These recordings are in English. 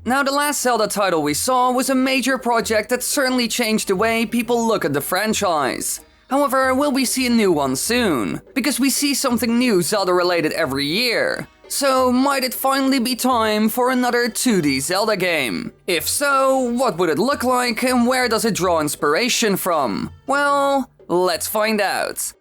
Now, the last Zelda title we saw was a major project that certainly changed the way people look at the franchise. However, will we see a new one soon? Because we see something new Zelda related every year. So, might it finally be time for another 2D Zelda game? If so, what would it look like and where does it draw inspiration from? Well, let's find out.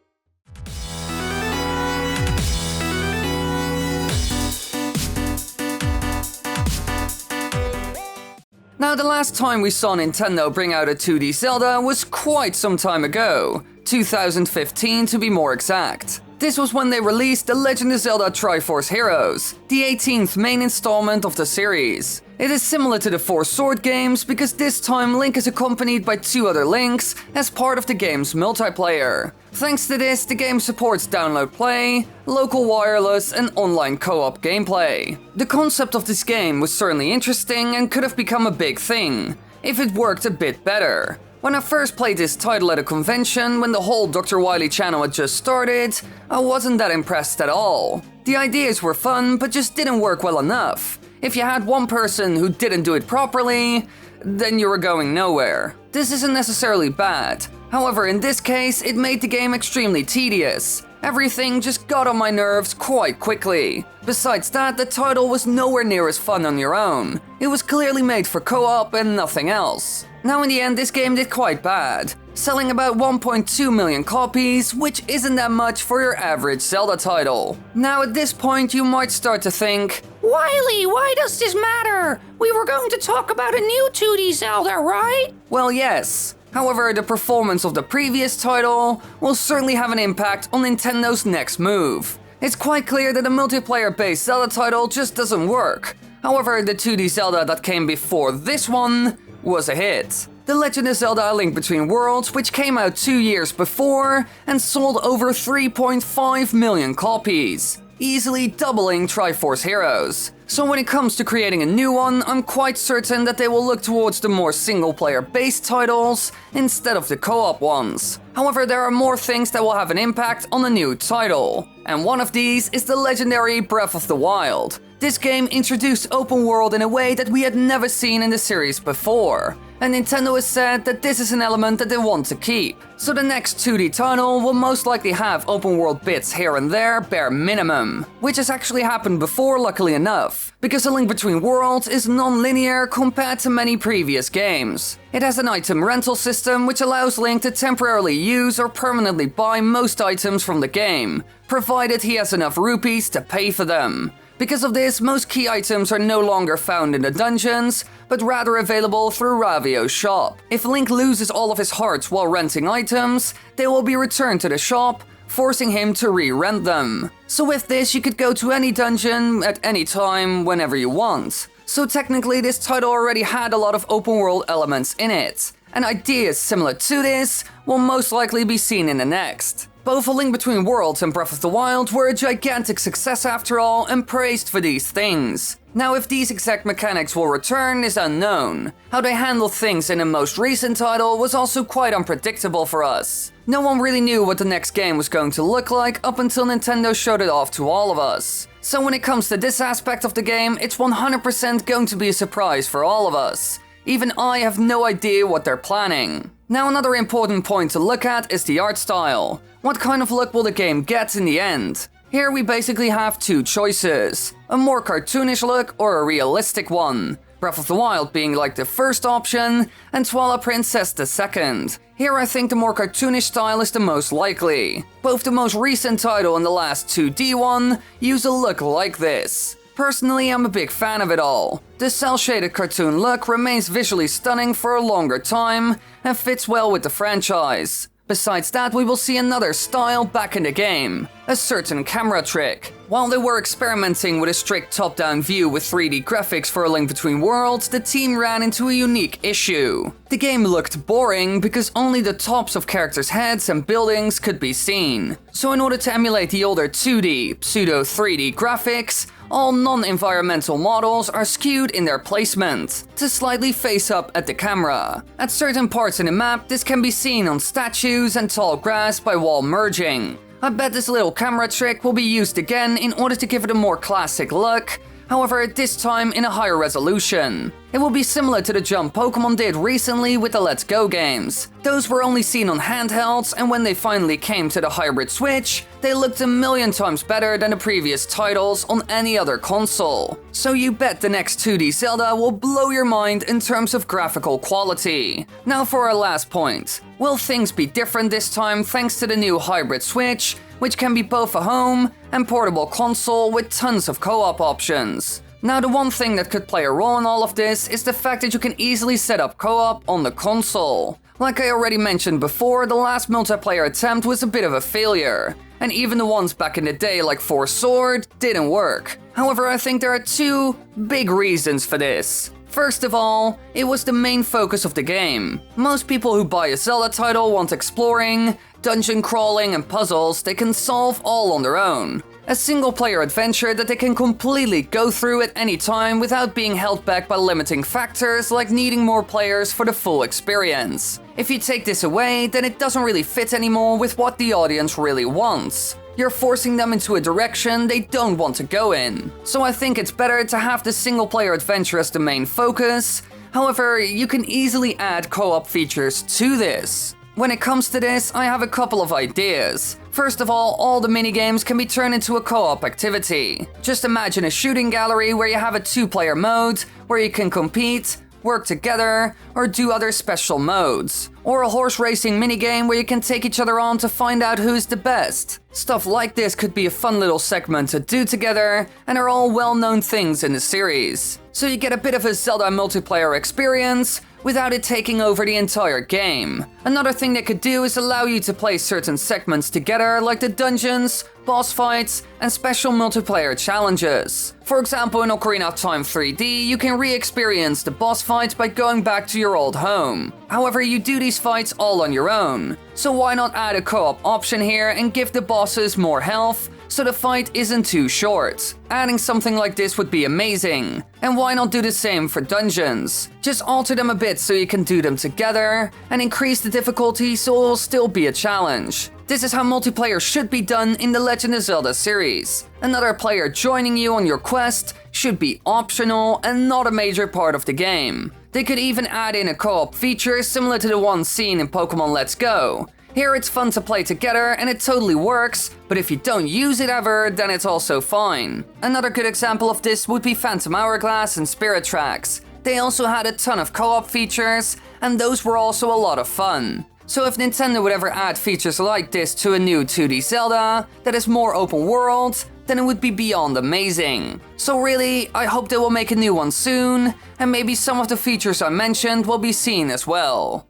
Now, the last time we saw Nintendo bring out a 2D Zelda was quite some time ago, 2015 to be more exact. This was when they released The Legend of Zelda Triforce Heroes, the 18th main installment of the series. It is similar to the 4 Sword games because this time Link is accompanied by 2 other Links as part of the game's multiplayer. Thanks to this, the game supports download play, local wireless and online co-op gameplay. The concept of this game was certainly interesting and could have become a big thing, if it worked a bit better. When I first played this title at a convention when the whole Dr.Wily channel had just started, I wasn't that impressed at all. The ideas were fun, but just didn't work well enough. If you had one person who didn't do it properly, then you were going nowhere. This isn't necessarily bad. However, in this case, it made the game extremely tedious. Everything just got on my nerves quite quickly. Besides that, the title was nowhere near as fun on your own. It was clearly made for co-op and nothing else. Now in the end, this game did quite bad, selling about 1.2 million copies, which isn't that much for your average Zelda title. Now at this point, you might start to think, Wily, why does this matter? We were going to talk about a new 2D Zelda, right? Well, yes. However, the performance of the previous title will certainly have an impact on Nintendo's next move. It's quite clear that a multiplayer-based Zelda title just doesn't work. However, the 2D Zelda that came before this one was a hit. The Legend of Zelda: A Link Between Worlds, which came out 2 years before and sold over 3.5 million copies, easily doubling Triforce Heroes. So when it comes to creating a new one, I'm quite certain that they will look towards the more single-player based titles instead of the co-op ones. However, there are more things that will have an impact on the new title, and one of these is the legendary Breath of the Wild. This game introduced open world in a way that we had never seen in the series before, and Nintendo has said that this is an element that they want to keep. So the next 2D title will most likely have open world bits here and there, bare minimum, which has actually happened before, luckily enough, because A Link Between Worlds is non-linear compared to many previous games. It has an item rental system which allows Link to temporarily use or permanently buy most items from the game, provided he has enough rupees to pay for them. Because of this, most key items are no longer found in the dungeons, but rather available through Ravio's shop. If Link loses all of his hearts while renting items, they will be returned to the shop, forcing him to re-rent them. So with this, you could go to any dungeon at any time, whenever you want. So technically, this title already had a lot of open world elements in it, and ideas similar to this will most likely be seen in the next. Both A Link Between Worlds and Breath of the Wild were a gigantic success after all and praised for these things. Now, if these exact mechanics will return is unknown. How they handled things in the most recent title was also quite unpredictable for us. No one really knew what the next game was going to look like up until Nintendo showed it off to all of us. So when it comes to this aspect of the game, it's 100% going to be a surprise for all of us. Even I have no idea what they're planning. Now, another important point to look at is the art style. What kind of look will the game get in the end? Here we basically have 2 choices, a more cartoonish look or a realistic one. Breath of the Wild being like the first option, and Twilight Princess the second. Here I think the more cartoonish style is the most likely. Both the most recent title and the last 2D one use a look like this. Personally, I'm a big fan of it all. The cel-shaded cartoon look remains visually stunning for a longer time and fits well with the franchise. Besides that, we will see another style back in the game, a certain camera trick. While they were experimenting with a strict top-down view with 3D graphics for A Link Between Worlds, the team ran into a unique issue. The game looked boring because only the tops of characters' heads and buildings could be seen. So in order to emulate the older 2D, pseudo-3D graphics, all non-environmental models are skewed in their placement, to slightly face up at the camera. At certain parts in the map, this can be seen on statues and tall grass by wall merging. I bet this little camera trick will be used again in order to give it a more classic look, however this time in a higher resolution. It will be similar to the jump Pokemon did recently with the Let's Go games. Those were only seen on handhelds, and when they finally came to the hybrid Switch, they looked a million times better than the previous titles on any other console. So you bet the next 2D Zelda will blow your mind in terms of graphical quality. Now for our last point. Will things be different this time thanks to the new hybrid Switch, which can be both a home and portable console with tons of co-op options? Now the one thing that could play a role in all of this is the fact that you can easily set up co-op on the console. Like I already mentioned before, the last multiplayer attempt was a bit of a failure, and even the ones back in the day like Force Sword didn't work. However, I think there are two big reasons for this. First of all, it was the main focus of the game. Most people who buy a Zelda title want exploring, dungeon crawling and puzzles they can solve all on their own. A single-player adventure that they can completely go through at any time without being held back by limiting factors like needing more players for the full experience. If you take this away, then it doesn't really fit anymore with what the audience really wants. You're forcing them into a direction they don't want to go in. So I think it's better to have the single-player adventure as the main focus. However, you can easily add co-op features to this. When it comes to this, I have a couple of ideas. First of all the minigames can be turned into a co-op activity. Just imagine a shooting gallery where you have a 2-player mode, where you can compete, work together, or do other special modes. Or a horse racing minigame where you can take each other on to find out who's the best. Stuff like this could be a fun little segment to do together, and are all well-known things in the series. So you get a bit of a Zelda multiplayer experience, without it taking over the entire game. Another thing they could do is allow you to play certain segments together, like the dungeons, boss fights, and special multiplayer challenges. For example, in Ocarina of Time 3D, you can re-experience the boss fights by going back to your old home. However, you do these fights all on your own. So why not add a co-op option here and give the bosses more health, so the fight isn't too short? Adding something like this would be amazing. And why not do the same for dungeons? Just alter them a bit so you can do them together, and increase the difficulty so it will still be a challenge. This is how multiplayer should be done in the Legend of Zelda series. Another player joining you on your quest should be optional and not a major part of the game. They could even add in a co-op feature similar to the one seen in Pokemon Let's Go. Here it's fun to play together and it totally works, but if you don't use it ever, then it's also fine. Another good example of this would be Phantom Hourglass and Spirit Tracks. They also had a ton of co-op features, and those were also a lot of fun. So if Nintendo would ever add features like this to a new 2D Zelda that is more open world, then it would be beyond amazing. So really, I hope they will make a new one soon, and maybe some of the features I mentioned will be seen as well.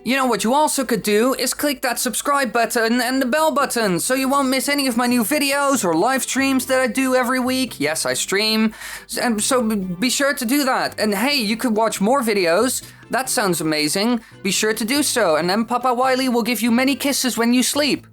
You know what you also could do is click that subscribe button and the bell button so you won't miss any of my new videos or live streams that I do every week. Yes, I stream, and so be sure to do that. And hey, you could watch more videos. That sounds amazing. Be sure to do so, and then Papa Wily will give you many kisses when you sleep.